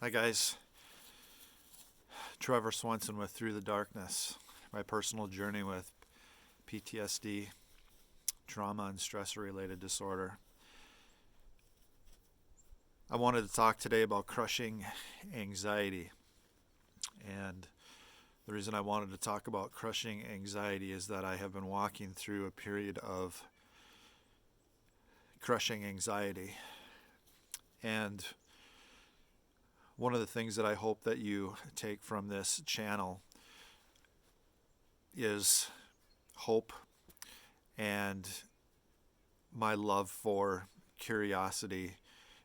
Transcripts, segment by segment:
Hi guys, Trevor Swenson with Through the Darkness, my personal journey with PTSD, trauma, and stressor-related disorder. I wanted to talk today about crushing anxiety, and the reason I wanted to talk about crushing anxiety is that I have been walking through a period of crushing anxiety, and one of the things that I hope that you take from this channel is hope and my love for curiosity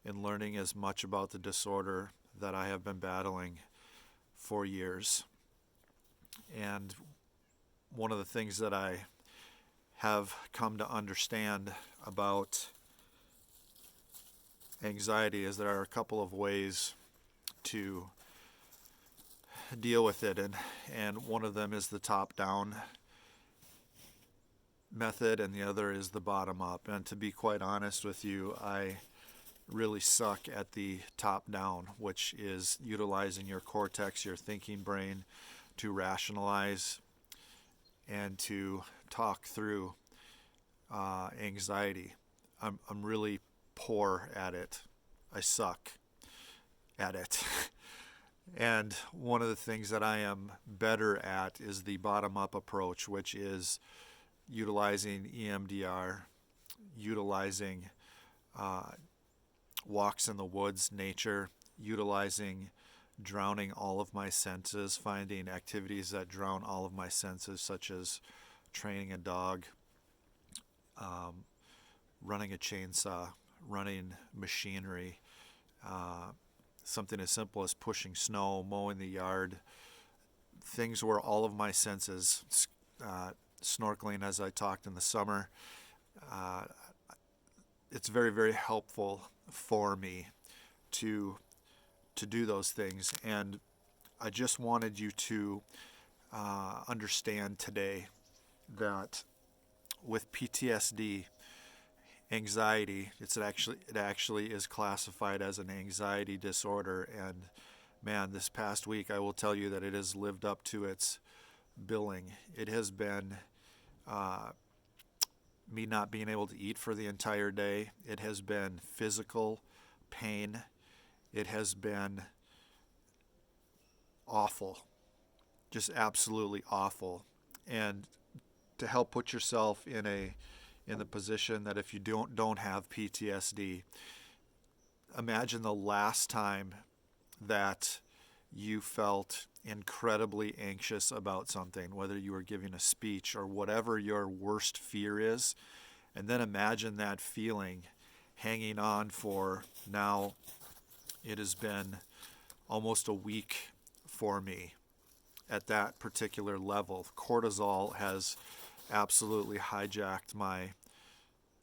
in learning as much about the disorder that I have been battling for years. And one of the things that I have come to understand about anxiety is there are a couple of ways to deal with it, and one of them is the top down method and the other is the bottom up. And to be quite honest with you, I really suck at the top down, which is utilizing your cortex, your thinking brain, to rationalize and to talk through anxiety. I'm really poor at it. I suck at it. And one of the things that I am better at is the bottom up approach, which is utilizing EMDR, utilizing walks in the woods, nature, utilizing drowning all of my senses, finding activities that drown all of my senses, such as training a dog, running a chainsaw, running machinery, something as simple as pushing snow, mowing the yard, things where all of my senses, snorkeling as I talked in the summer, uh, it's very, very helpful for me to do those things. And I just wanted you to understand today that with PTSD, anxiety, it actually is classified as an anxiety disorder. And man, this past week I will tell you that it has lived up to its billing. It has been me not being able to eat for the entire day. It has been physical pain. It has been awful, just absolutely awful. And to help put yourself in the position that if you don't have PTSD, imagine the last time that you felt incredibly anxious about something, whether you were giving a speech or whatever your worst fear is, and then imagine that feeling hanging on for now. It has been almost a week for me at that particular level. Cortisol has absolutely hijacked my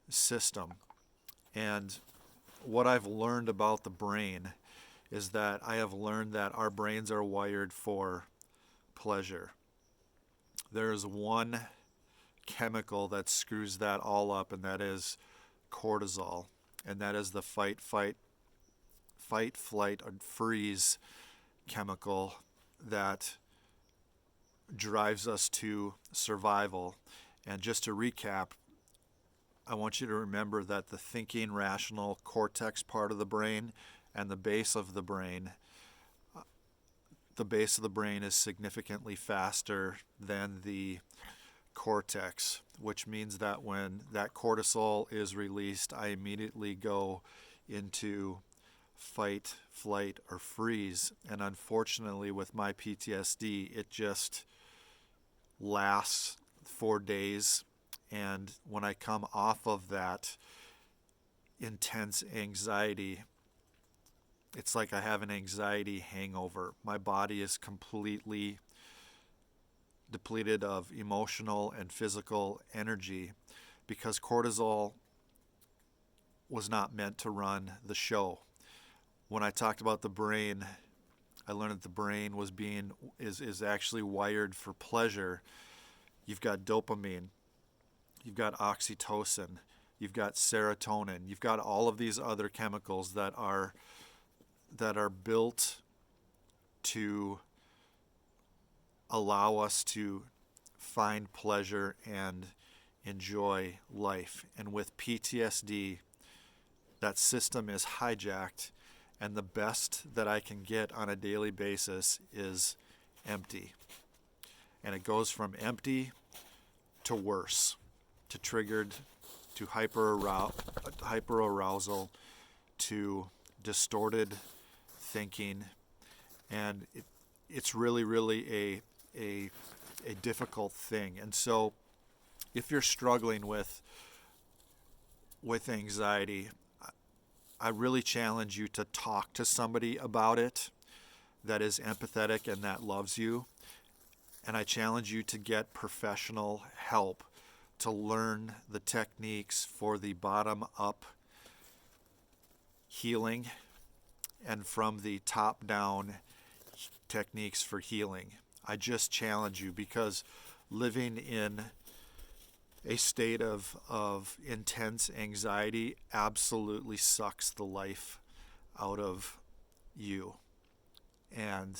system. And what I've learned about the brain is that I have learned that our brains are wired for pleasure. There is one chemical that screws that all up, and that is cortisol. And that is the fight, flight, or freeze chemical that drives us to survival. And just to recap, I want you to remember that the thinking, rational cortex part of the brain and the base of the brain is significantly faster than the cortex, which means that when that cortisol is released, I immediately go into fight, flight, or freeze. And unfortunately, with my PTSD, it just lasts for days. And when I come off of that intense anxiety, it's like I have an anxiety hangover. My body is completely depleted of emotional and physical energy because cortisol was not meant to run the show. When I talked about the brain, I learned that the brain is actually wired for pleasure. You've got dopamine, you've got oxytocin, you've got serotonin, you've got all of these other chemicals that are that are built to allow us to find pleasure and enjoy life. And with PTSD, that system is hijacked, and the best that I can get on a daily basis is empty. And it goes from empty to worse, to triggered, to hyperarousal, to distorted thinking, and it's really a difficult thing. And so if you're struggling with anxiety, I really challenge you to talk to somebody about it that is empathetic and that loves you. And I challenge you to get professional help to learn the techniques for the bottom-up healing and from the top-down techniques for healing. I just challenge you, because living in a state of intense anxiety absolutely sucks the life out of you. And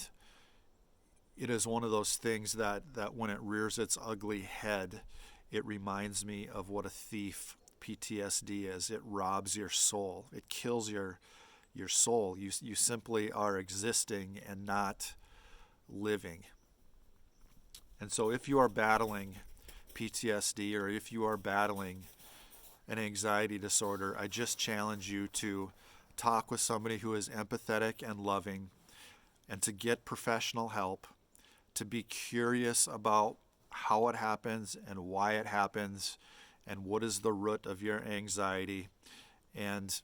it is one of those things that when it rears its ugly head, it reminds me of what a thief PTSD is. It robs your soul. It kills your soul. You simply are existing and not living. And so if you are battling PTSD, or if you are battling an anxiety disorder, I just challenge you to talk with somebody who is empathetic and loving, and to get professional help, to be curious about how it happens and why it happens and what is the root of your anxiety, and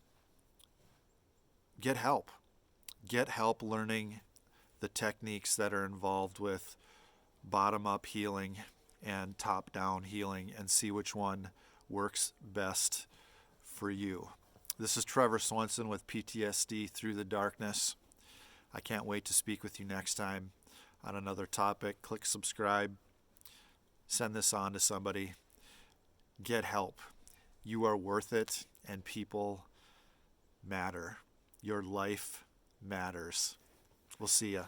get help. Get help learning the techniques that are involved with bottom-up healing and top-down healing, and see which one works best for you. This is Trevor Swenson with PTSD Through the Darkness. I can't wait to speak with you next time on another topic. Click subscribe. Send this on to somebody. Get help. You are worth it, and people matter. Your life matters. We'll see ya.